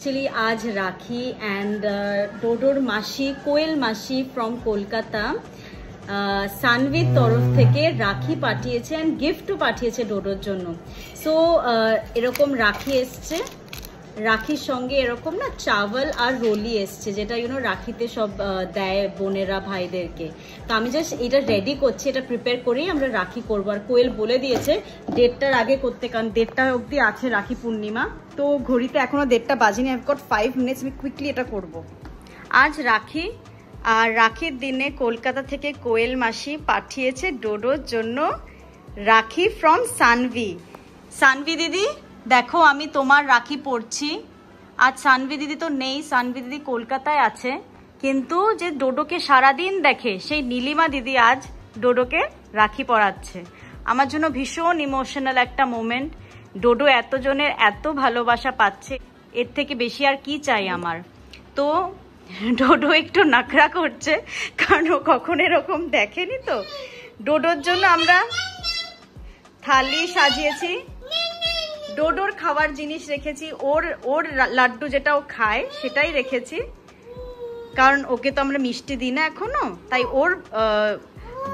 Actually, आज राखी and ডোডোর মাসি কোয়েল মাসি from কলকাতা সানভির তরফ থেকে রাখি পাঠিয়েছে and গিফটও পাঠিয়েছে ডোডোর জন্য। সো এরকম রাখি এসছে, রাখির সঙ্গে এরকম না চাওয়াল আর রোলি এসছে, যেটা রাখিতে সব দেয় বোনেরা ভাইদেরকে। তো আমি জাস্ট এটা রেডি করছি, এটা প্রিপেয়ার করেই আমরা রাখি করবো। আর কোয়েল বলে দিয়েছে 1:30টার আগে করতে, কারণ 1:30টা অবধি আছে রাখি পূর্ণিমা। তো ঘড়িতে এখনো 1:30টা বাজেনি, আই হ্যাভ গট 5 মিনিটস, আমি কুইকলি এটা করব। আজ রাখি, আর রাখির দিনে কলকাতা থেকে কোয়েল মাসি পাঠিয়েছে ডোডোর জন্য রাখি ফ্রম সানভি। সানভি দিদি দেখো, আমি তোমার রাখি পরছি। আজ সানভি দিদি তো নেই, সানভি দিদি কলকাতায় আছে, কিন্তু যে ডোডোকে সারাদিন দেখে সেই নীলিমা দিদি আজ ডোডোকে রাখি পরাচ্ছে। আমার জন্য ভীষণ ইমোশনাল একটা মোমেন্ট। ডোডো এতজনের এত ভালোবাসা পাচ্ছে, এর থেকে বেশি আর কি চাই আমার। তো ডোডো একটু নাকড়া করছে, কারণ ও কখন এরকম দেখেনি। তো ডোডোর জন্য আমরা থালি সাজিয়েছি, ডোডোর খাওয়ার জিনিস রেখেছি, ওর লাড্ডু যেটা ও খায় সেটাই রেখেছি, কারণ ওকে তো আমরা মিষ্টি দিই না এখনো, তাই ওর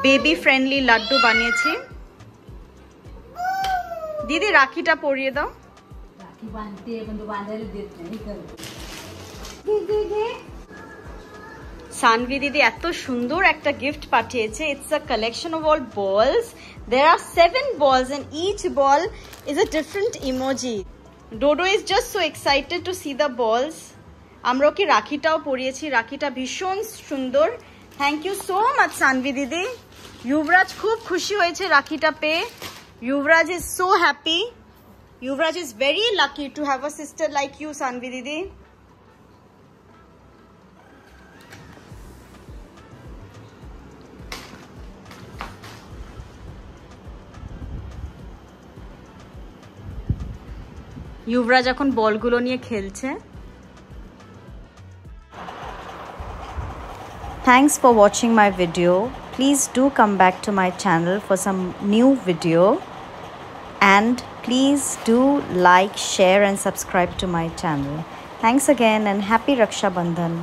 বেবি ফ্রেন্ডলি লাড্ডু বানিয়েছি। দিদি রাখিটা পরিয়ে দাও। সানভি দিদি এত সুন্দর একটা গিফট পাঠিয়েছে। It's a collection of all বলস। There are 7 balls and each ball is a different emoji. Dodo is just so excited to see the balls. আমরা ওকে রাখিটাও পরিয়েছি, রাখিটা ভীষণ সুন্দর। Thank you so much Sanvi দিদি। যুবরাজ খুব খুশি হয়েছে রাখিটা পেয়ে। Yuvraj is so happy. Yuvraj is very lucky to have a sister like you Sanvi দিদি। যুবরাজ এখন বলগুলো নিয়ে খেলছে। Thanks for watching my video. Please do come back to my channel for some new video, and please do like, share and subscribe to my channel. Thanks again and happy Raksha Bandhan.